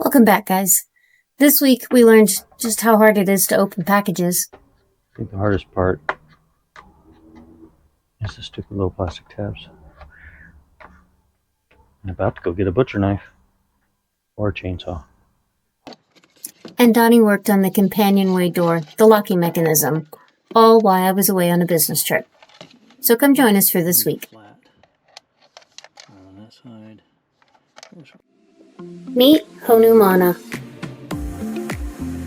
Welcome back, guys. This week we learned just how hard it is to open packages. I think the hardest part is the stupid little plastic tabs. I'm about to go get a butcher knife or a chainsaw. And Donnie worked on the companionway door, the locking mechanism, all while I was away on a business trip. So come join us for this week. Flat on that side. Meet Honumana.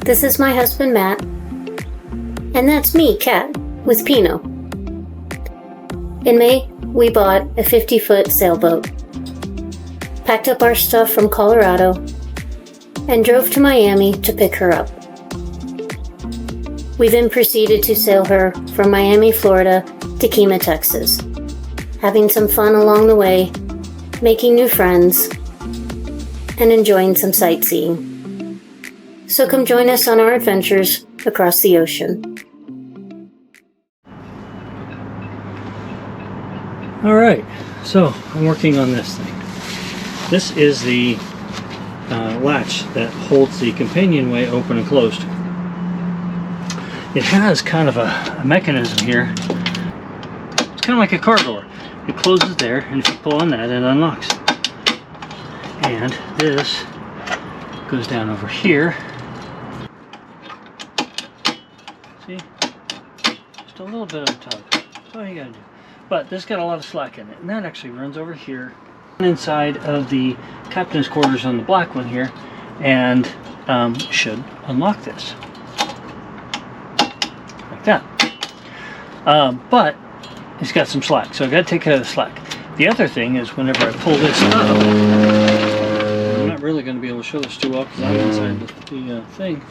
This is my husband, Matt. And that's me, Kat, with Pino. In May, we bought a 50-foot sailboat, packed up our stuff from Colorado, and drove to Miami to pick her up. We then proceeded to sail her from Miami, Florida to Kemah, Texas, having some fun along the way, making new friends, and enjoying some sightseeing. So come join us on our adventures across the ocean. Alright, so I'm working on this thing. This is the latch that holds the companionway open and closed. It has kind of a mechanism here. It's kind of like a car door. It closes there, and if you pull on that, it unlocks. And this goes down over here. See? Just a little bit of a tug. That's all you gotta do. But this got a lot of slack in it, and that actually runs over here inside of the captain's quarters on the black one here, and should unlock this like that. But it's got some slack, so I got to take care of the slack. The other thing is, whenever I pull this up, I'm not really going to be able to show this too well because I'm inside the thing.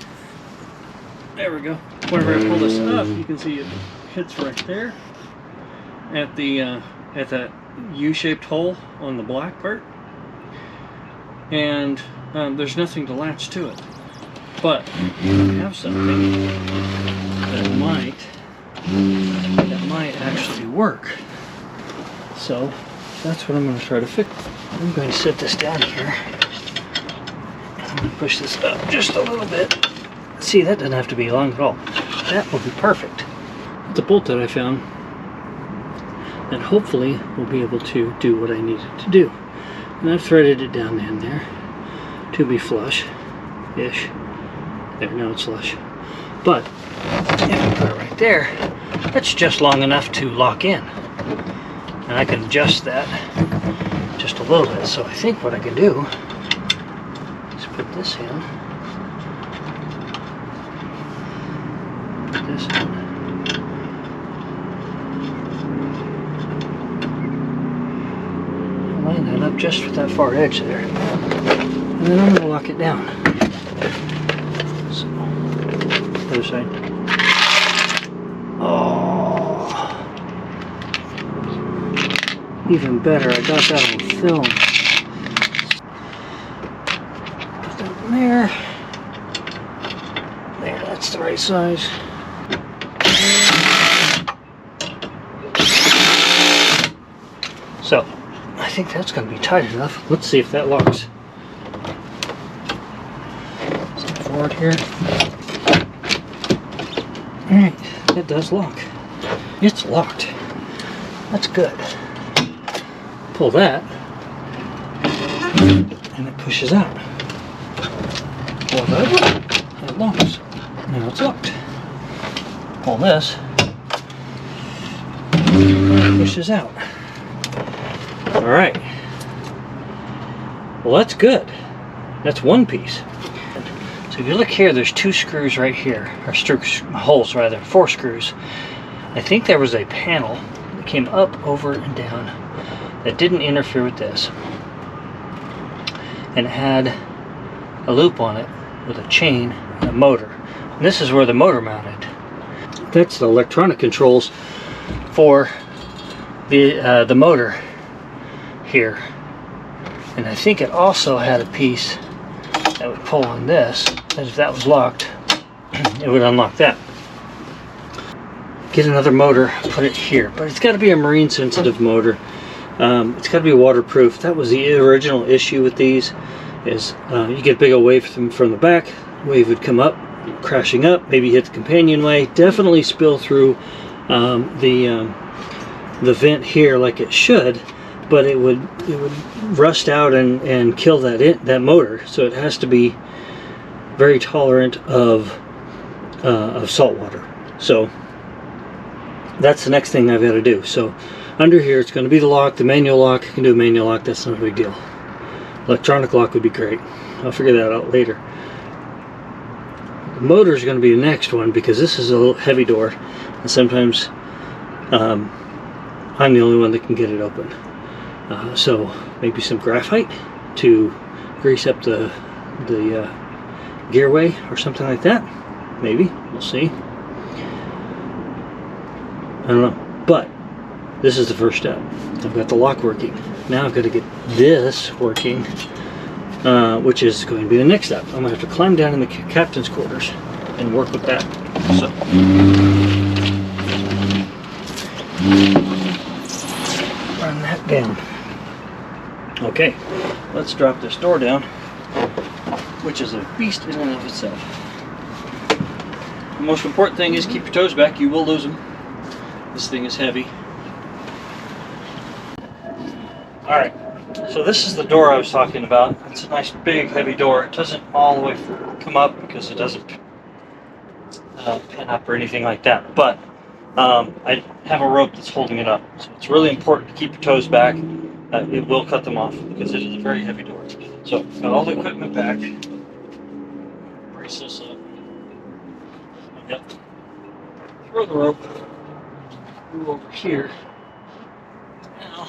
There we go. Whenever I pull this up, you can see it hits right there at that U-shaped hole on the black part, and there's nothing to latch to it. But I have something that might actually work. So that's what I'm going to try to fix. I'm going to set this down here. I'm going to push this up just a little bit. See, that doesn't have to be long at all. That will be perfect. The bolt that I found, and hopefully we'll be able to do what I needed to do. And I've threaded it down in there to be flush-ish. There, now it's flush. But if I put it right there, that's just long enough to lock in. And I can adjust that just a little bit. So I think what I can do is put this in. Put this in. Line that up just with that far edge there. And then I'm going to lock it down. So, other side. Oh, even better, I got that on film. Put that in there. There, that's the right size. So, I think that's going to be tight enough. Let's see if that locks. Step forward here. Alright, it does lock. It's locked. That's good. Pull that, and it pushes out. Pull that, and it locks. Now it's locked. Pull this, and it pushes out. Alright. Well, that's good. That's one piece. So if you look here, there's two screws right here, or holes rather, 4 screws. I think there was a panel that came up, over, and down that didn't interfere with this. And it had a loop on it with a chain and a motor. And this is where the motor mounted. That's the electronic controls for the motor here. And I think it also had a piece that would pull on this, and if that was locked, it would unlock that. Get another motor, put it here, but it's got to be a marine sensitive motor. It's got to be waterproof. That was the original issue with these, is you get a big old wave from the back. Wave would come up, crashing up, maybe hit the companionway, definitely spill through the vent here like it should, but it would rust out and kill that motor. So it has to be very tolerant of salt water. So that's the next thing I've got to do. So under here it's going to be the lock, the manual lock. I can do a manual lock, that's not a big deal. Electronic lock would be great. I'll figure that out later. The motor is going to be the next one because this is a little heavy door, and sometimes I'm the only one that can get it open. So maybe some graphite to grease up the gearway or something like that. Maybe, we'll see. I don't know, but this is the first step. I've got the lock working. Now I've got to get this working, which is going to be the next step. I'm going to have to climb down in the captain's quarters and work with that. So run that down. Okay, let's drop this door down, which is a beast in and of itself. The most important thing is keep your toes back. You will lose them. This thing is heavy. Alright, so this is the door I was talking about. It's a nice big heavy door. It doesn't all the way come up because it doesn't pin up or anything like that. But I have a rope that's holding it up. So it's really important to keep your toes back. It will cut them off because it is a very heavy door. So got all the equipment back. Brace this up. Yep. Throw the rope. Move over here. Now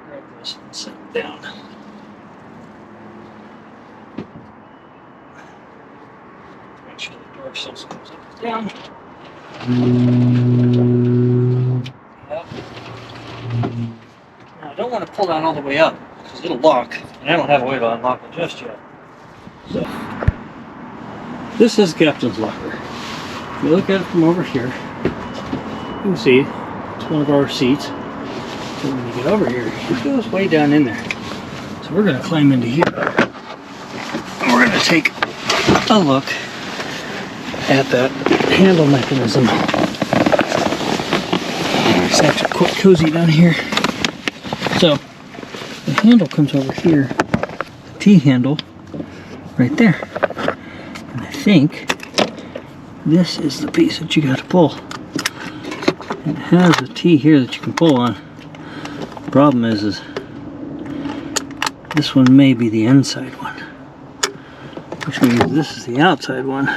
grab this and set it down. Make sure the door still goes up and down. Yep. Now I don't want to pull that all the way up because it'll lock, and I don't have a way to unlock it just yet. So this is the captain's locker. If you look at it from over here, you can see it's one of our seats. So when you get over here, it goes way down in there. So we're going to climb into here. And we're going to take a look at that handle mechanism. It's actually quite cozy down here. So the handle comes over here, the T-handle right there. And I think this is the piece that you got to pull. It has a T here that you can pull on. The problem is this one may be the inside one, which means this is the outside one.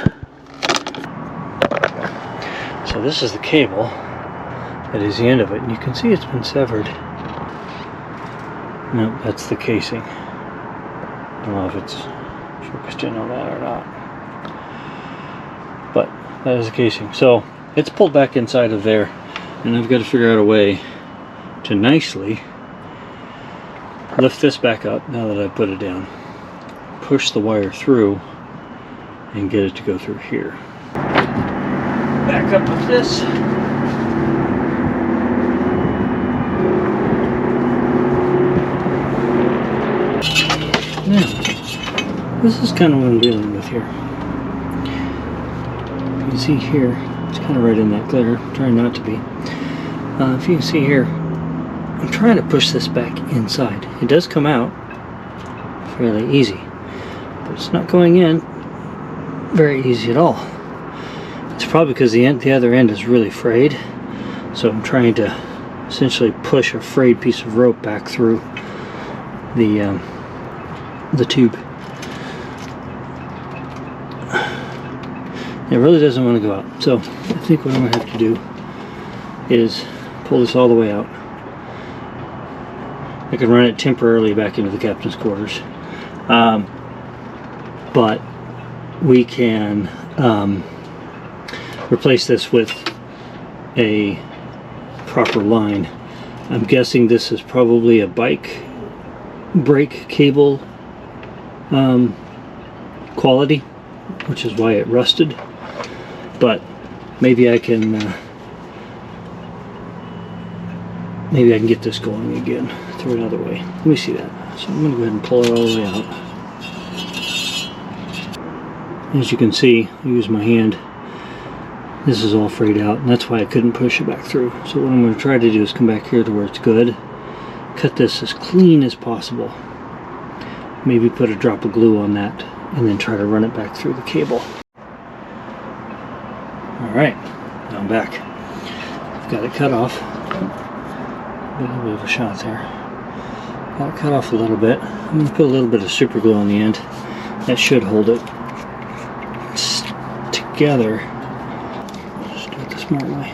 So this is the cable that is the end of it, and you can see it's been severed. No, that's the casing. I don't know if it's focused in on that or not, but that is the casing. So it's pulled back inside of there, and I've got to figure out a way to nicely lift this back up now that I put it down, push the wire through, and get it to go through here. Back up with this. Now, this is kind of what I'm dealing with here. You can see here, it's kind of right in that glare. I'm trying not to be. If you can see here, I'm trying to push this back inside. It does come out fairly easy, but it's not going in very easy at all. It's probably because the other end is really frayed, so I'm trying to essentially push a frayed piece of rope back through the tube. It really doesn't want to go out, so I think what I'm going to have to do is pull this all the way out. I can run it temporarily back into the captain's quarters, but we can replace this with a proper line. I'm guessing this is probably a bike brake cable quality, which is why it rusted, but maybe I can get this going again through another way. Let me see that. So I'm going to go ahead and pull it all the way out. As you can see, I use my hand. This is all frayed out, and that's why I couldn't push it back through. So what I'm going to try to do is come back here to where it's good. Cut this as clean as possible. Maybe put a drop of glue on that, and then try to run it back through the cable. Alright, now I'm back. I've got it cut off. A little bit of a shot there. Got it cut off a little bit. I'm going to put a little bit of super glue on the end. That should hold it together. Just do it the smart way.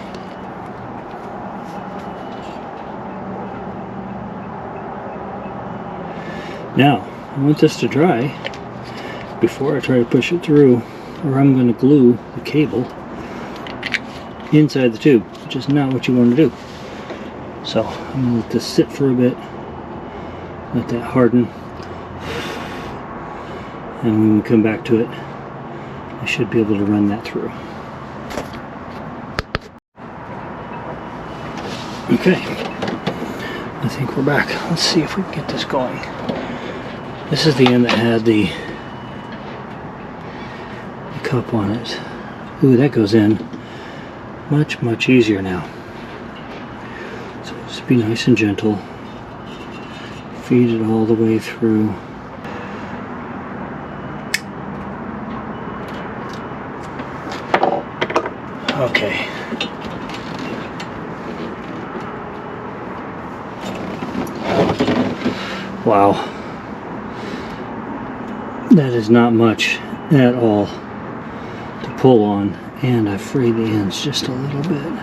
Now, I want this to dry before I try to push it through, or I'm going to glue the cable inside the tube, which is not what you want to do. So I'm going to let this sit for a bit, let that harden, and when we come back to it, I should be able to run that through. Okay, I think we're back. Let's see if we can get this going. This is the end that had the cup on it. Ooh, that goes in much easier now. So just be nice and gentle. Feed it all the way through. Okay. Wow. That is not much at all to pull on, and I frayed the ends just a little bit.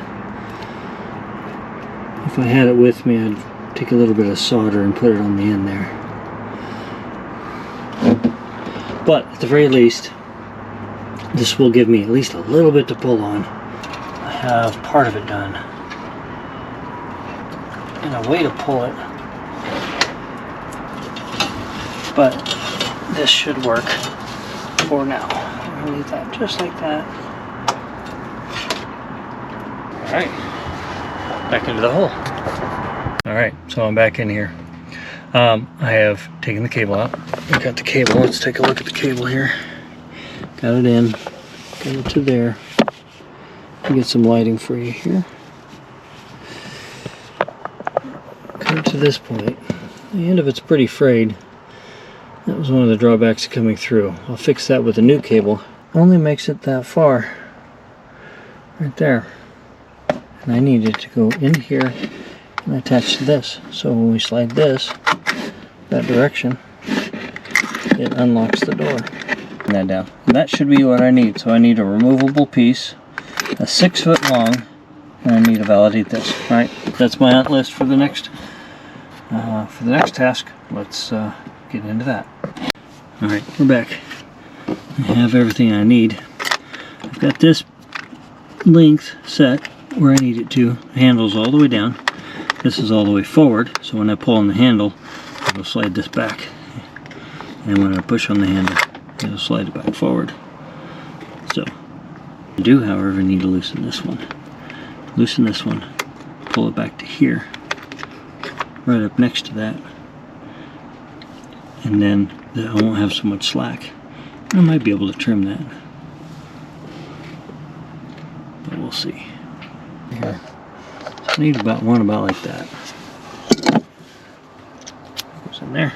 If I had it with me, I'd take a little bit of solder and put it on the end there. But at the very least, this will give me at least a little bit to pull on. I have part of it done. And a way to pull it. But this should work for now. I'm gonna leave that just like that. Alright. Back into the hole. Alright, so I'm back in here. I have taken the cable out. I've got the cable. Let's take a look at the cable here. Got it in. Got it to there. Get some lighting for you here. Come to this point. The end of it's pretty frayed. That was one of the drawbacks of coming through. I'll fix that with a new cable. Only makes it that far. Right there. And I need it to go in here and attach to this. So when we slide this that direction, it unlocks the door. Put that down. And that should be what I need. So I need a removable piece, a 6 foot long, and I need to validate this. Alright, that's my hunt list for the next task. Let's get into that. Alright, we're back. I have everything I need. I've got this length set where I need it to. The handle's all the way down. This is all the way forward, so when I pull on the handle, it'll slide this back. And when I push on the handle, it'll slide it back forward. So, I do, however, need to loosen this one. Loosen this one, pull it back to here, right up next to that. And then I won't have so much slack. I might be able to trim that, but we'll see. Here, so I need about one about like that. Goes in there.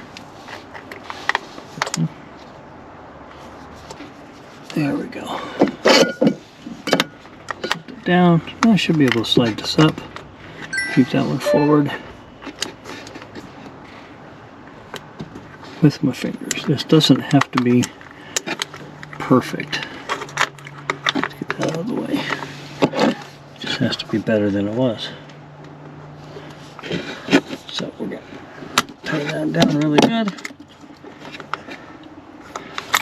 There we go. Set it down. I should be able to slide this up. Keep that one forward. With my fingers. This doesn't have to be perfect. Let's get that out of the way. It just has to be better than it was. So we're going to tie that down really good.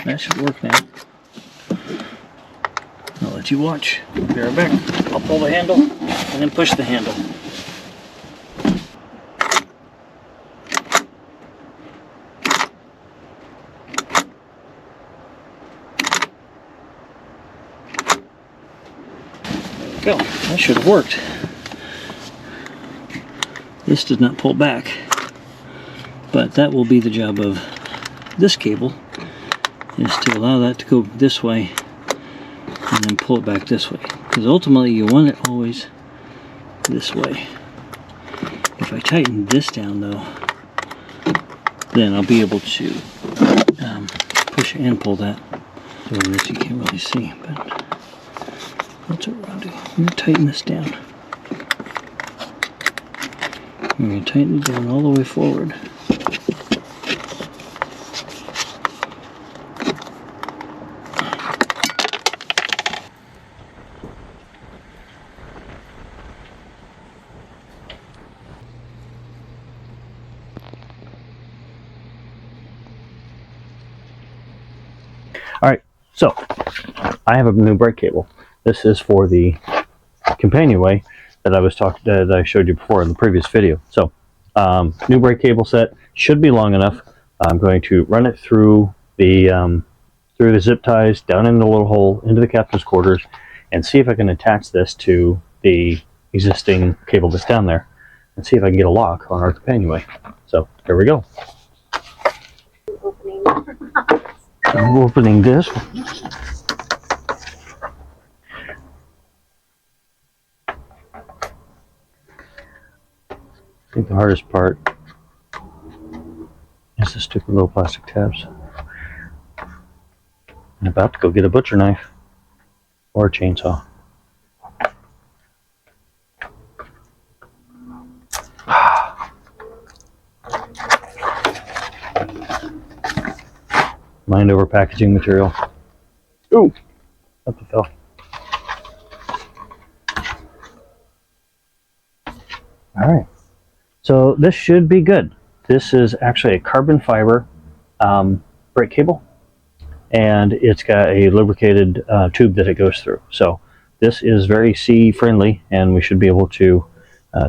That should work now. I'll let you watch. Be right back. I'll pull the handle and then push the handle. Go. That should have worked. This does not pull back. But that will be the job of this cable, is to allow that to go this way and then pull it back this way. Because ultimately you want it always this way. If I tighten this down though, then I'll be able to push and pull that. So this you can't really see, but that's what we're going to do. I'm going to tighten this down. I'm going to tighten it down all the way forward. Alright, so I have a new brake cable. This is for the companionway that I showed you before in the previous video. So new brake cable set, should be long enough. I'm going to run it through the zip ties down in the little hole into the captain's quarters and see if I can attach this to the existing cable that's down there and see if I can get a lock on our companionway. So here we go. I'm opening this. I think the hardest part is the stupid little plastic tabs. I'm about to go get a butcher knife or a chainsaw. Mind over packaging material. Ooh, up it fell. All right, so this should be good. This is actually a carbon fiber brake cable, and it's got a lubricated tube that it goes through. So this is very sea friendly, and we should be able to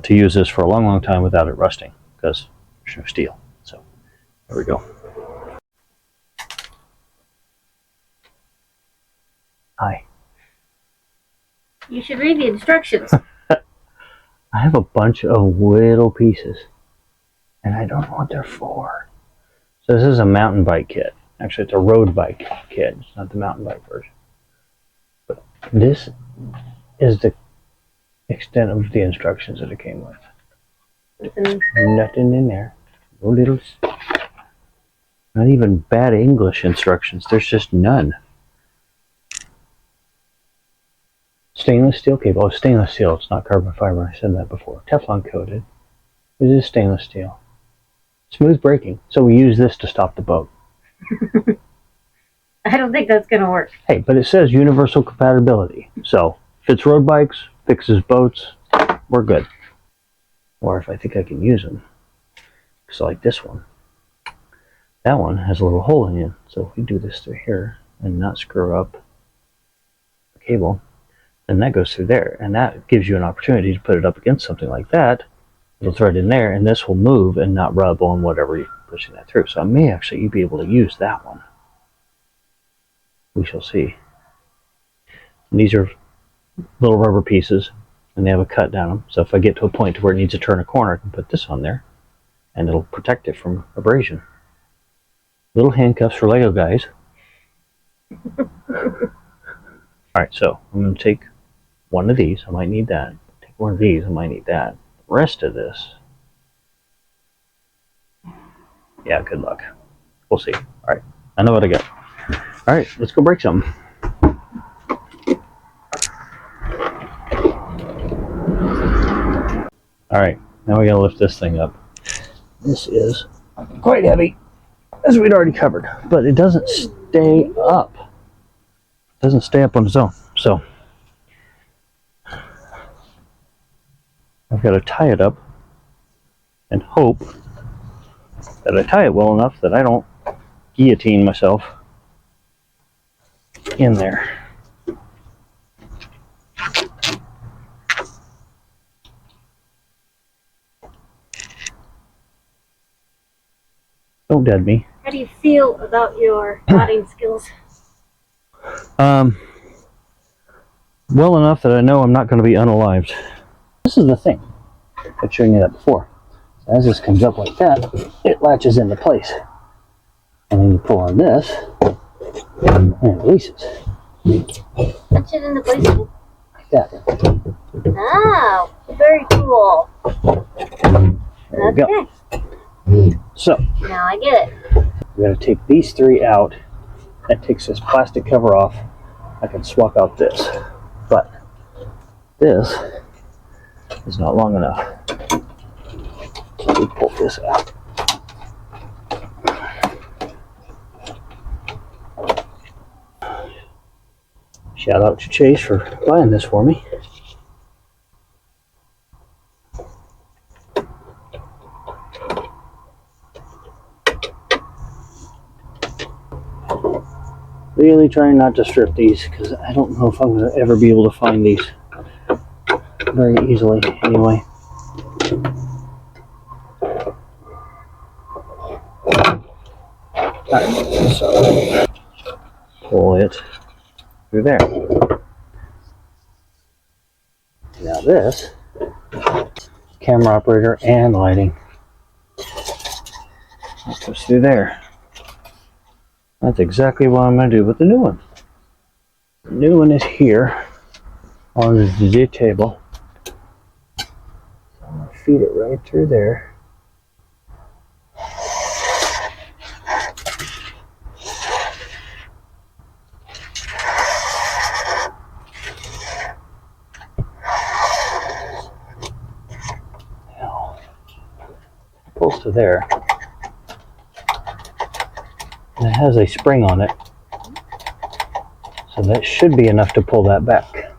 use this for a long, long time without it rusting because there's no steel. So there we go. Hi. You should read the instructions. I have a bunch of little pieces, and I don't know what they're for. So this is a mountain bike kit. Actually, it's a road bike kit. It's not the mountain bike version. But this is the extent of the instructions that it came with. Nothing in there. No little... Not even bad English instructions. There's just none. Stainless steel cable. Oh, stainless steel. It's not carbon fiber. I said that before. Teflon coated. It is stainless steel. Smooth braking. So we use this to stop the boat. I don't think that's going to work. Hey, but it says universal compatibility. So fits road bikes, fixes boats. We're good. Or if I think I can use them. So like this one. That one has a little hole in it. So if we do this through here and not screw up the cable, then that goes through there, and that gives you an opportunity to put it up against something like that. It'll thread in there, and this will move and not rub on whatever you're pushing that through. So I may actually be able to use that one. We shall see. And these are little rubber pieces, and they have a cut down them. So if I get to a point where it needs to turn a corner, I can put this on there, and it'll protect it from abrasion. Little handcuffs for Lego guys. Alright, so I'm going to take one of these. I might need that. Take one of these. I might need that. The rest of this, yeah, good luck. We'll see. Alright, I know what I got. Alright, let's go break something. Alright, now we gotta lift this thing up. This is quite heavy, as we'd already covered, but it doesn't stay up. It doesn't stay up on its own, so I've got to tie it up and hope that I tie it well enough that I don't guillotine myself in there. Don't dead me. How do you feel about your knotting skills? Well enough that I know I'm not going to be unalived. This is the thing. I've shown you that before. As this comes up like that, it latches into place. And then you pull on this, and it releases. Touch it in the place. Like that. Oh, very cool. There we go. So, Now I get it. we gotta take these three out. That takes this plastic cover off. I can swap out this. But this is not long enough. So we pull this out. Shout out to Chase for buying this for me. Really trying not to strip these because I don't know if I'm going to ever be able to find these very easily anyway. Alright, so pull it through there. Now this, camera operator and lighting, that goes through there. That's exactly what I'm going to do with the new one. The new one is here on the table. So I'm going to feed it right through there. Now, pulls to there. And it has a spring on it, so that should be enough to pull that back.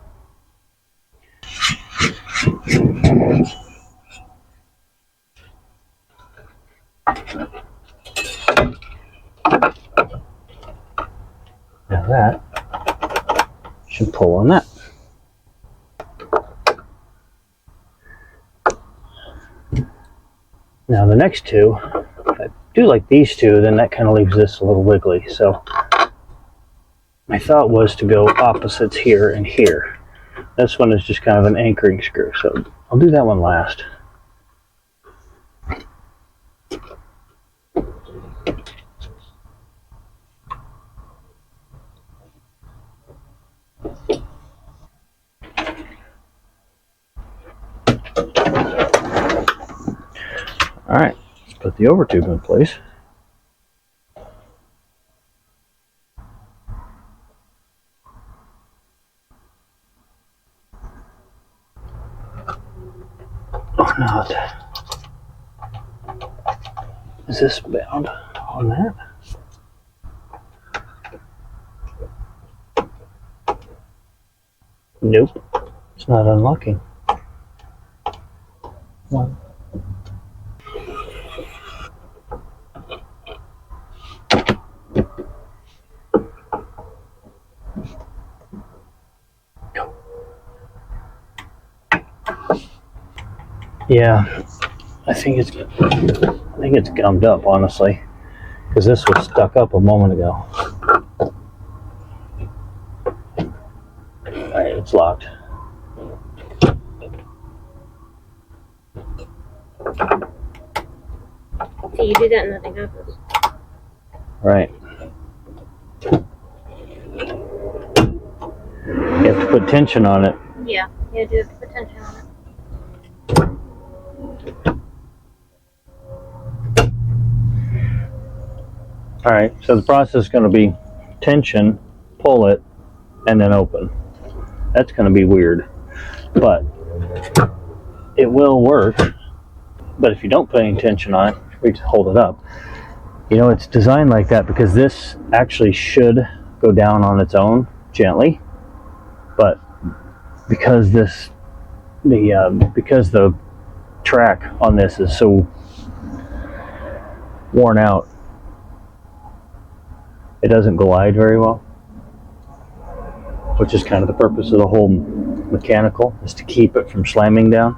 Now that should pull on that. Now the next two, if I do like these two, then that kind of leaves this a little wiggly. So my thought was to go opposites here and here. This one is just kind of an anchoring screw, so I'll do that one last. All right, let's put the over tube in place. Or not. Is this bound on that? Nope, it's not unlocking. One. Yeah, I think it's gummed up, honestly, because this was stuck up a moment ago. All right, it's locked. So you do that and nothing happens. Right. You have to put tension on it. Yeah, you do have to put tension on it. All right, so the process is going to be tension, pull it, and then open. That's going to be weird, but it will work. But if you don't put any tension on it, we just hold it up. You know, it's designed like that because this actually should go down on its own gently, but because the track on this is so worn out, it doesn't glide very well, which is kind of the purpose of the whole mechanical, is to keep it from slamming down.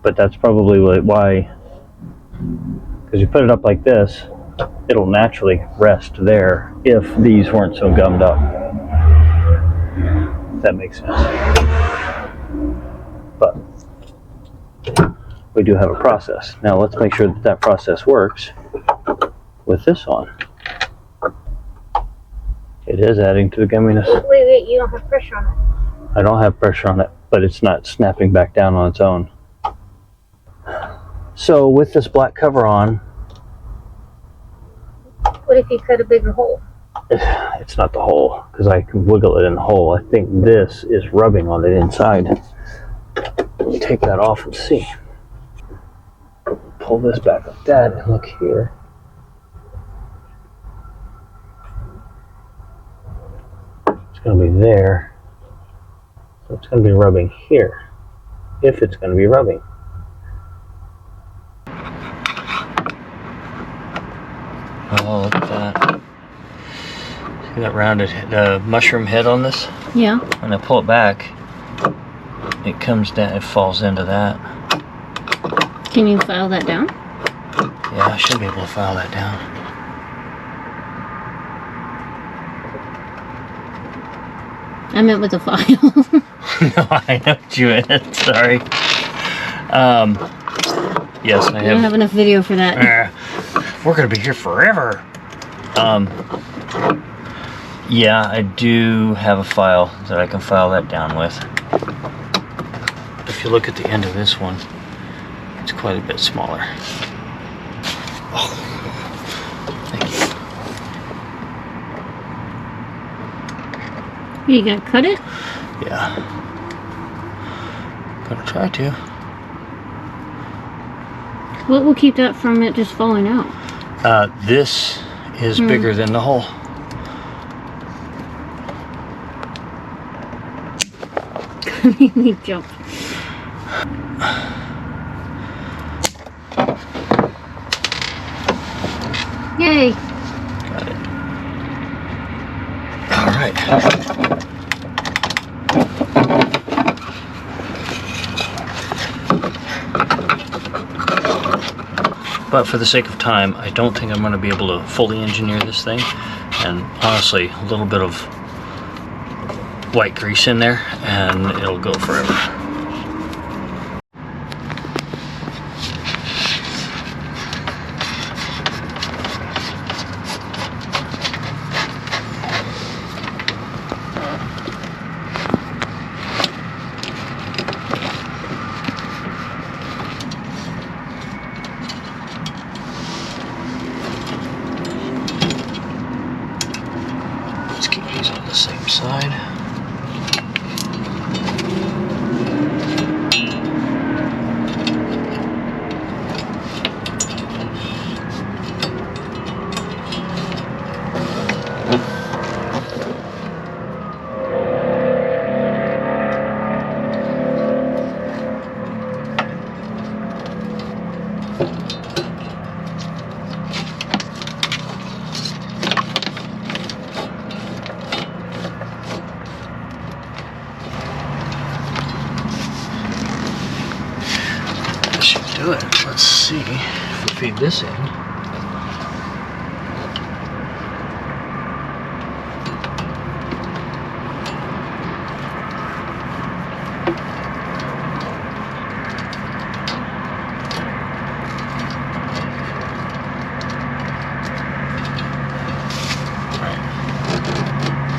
But that's probably why, because you put it up like this, it'll naturally rest there if these weren't so gummed up. If that makes sense. But we do have a process. Now let's make sure that that process works with this on. It is adding to the gumminess. Wait, you don't have pressure on it. I don't have pressure on it, but it's not snapping back down on its own. So with this black cover on, What if you cut a bigger hole? it's not the hole, because I can wiggle it in the hole. I think this is rubbing on it inside. Let me take that off and see. Pull this back like that and look here. It's going to be there. So it's going to be rubbing here, if it's going to be rubbing. Oh, look at that. See that rounded mushroom head on this? Yeah. When I pull it back, it comes down, it falls into that. Can you file that down? Yeah, I should be able to file that down. I meant with a file. No, I know what you meant. Sorry. Yes, I I don't have enough video for that. We're gonna be here forever. Yeah, I do have a file that I can file that down with. If you look at the end of this one, it's quite a bit smaller. Oh, thank you. You gonna cut it? Yeah. Gonna try to. What will keep that from it just falling out? This is bigger than the hole. He jumped. Yay! Got it. All right. But for the sake of time, I don't think I'm going to be able to fully engineer this thing. And honestly, a little bit of white grease in there and it'll go forever. Let's keep these on the same side. That should do it. Let's see if we feed this in.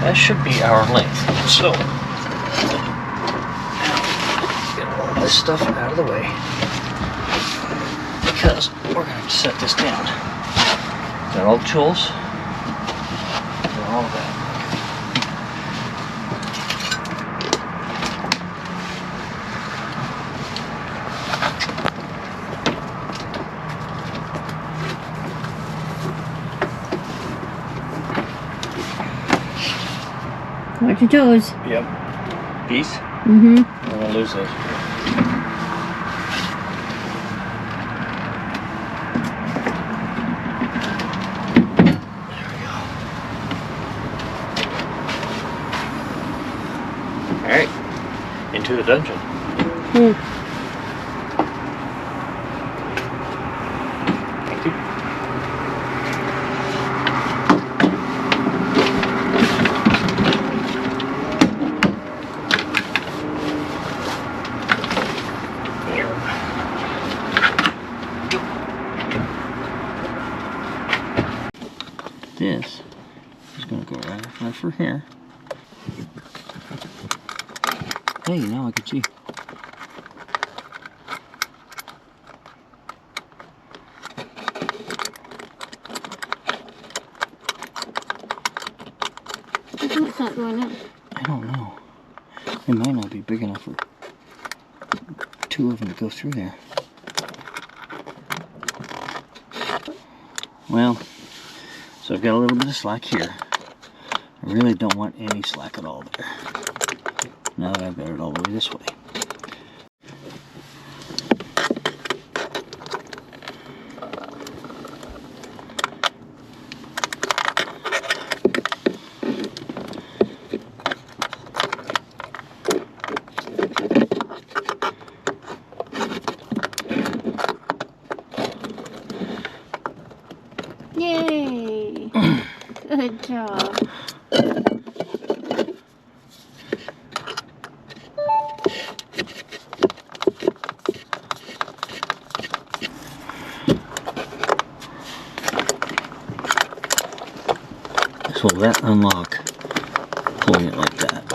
That should be our length. So, now, get all this stuff out of the way because we're going to set this down. Got all the tools, got all of that. Watch your toes. Yep. These? Mm-hmm. I'm going to lose those. Alright, into the dungeon. Thank you. this is going to go right for here. Hey, now I can see. It's not going in. I don't know. It might not be big enough for two of them to go through there. Well, so I've got a little bit of slack here. I really don't want any slack at all there. Now that I've got it all the way this way. Yay! Good job. So that unlock, pulling it like that.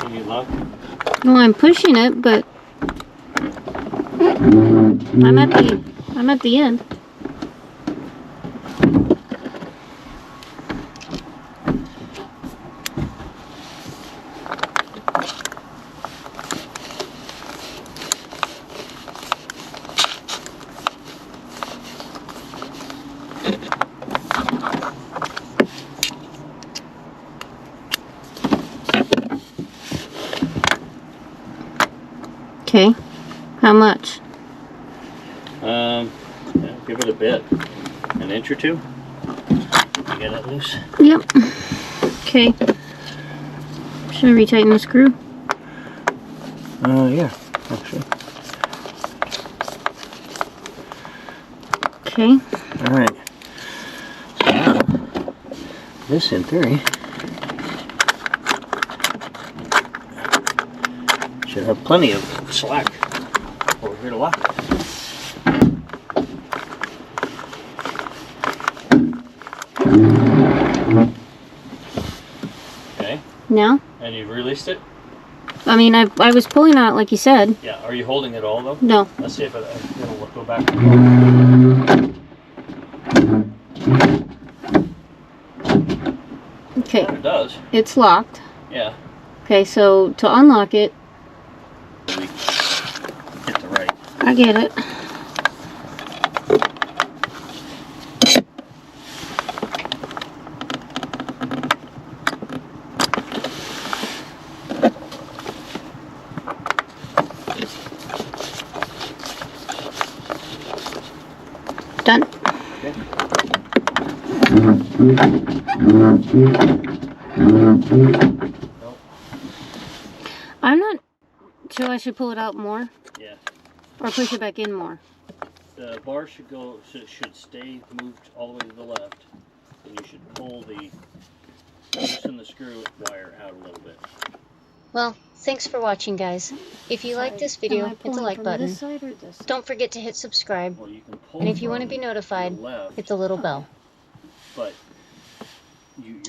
Can you lock? Well, I'm pushing it, but I'm at the end. Okay. How much? Yeah, give it a bit. An inch or two. You get it loose? Yep. Okay. Should I retighten the screw? Yeah, actually. Okay. Alright. So now, this in theory should have plenty of slack over here to lock it. Okay, Now? and you've released it? I mean, I was pulling on it like you said. Yeah, are you holding it all though? No. Let's see if it'll go back. Okay. It does. It's locked. Yeah. Okay, so to unlock it, Hit the right. I get it. Done. Okay. Nope. I'm not sure I should pull it out more Yeah. or push it back in more. The bar should stay moved all the way to the left, and you should pull loosen the screw wire out a little bit. Well, thanks for watching, guys. If you like this video, hit the like button. Don't forget to hit subscribe. Well, you can pull And if you want to from be notified, the left, hit the little bell. but you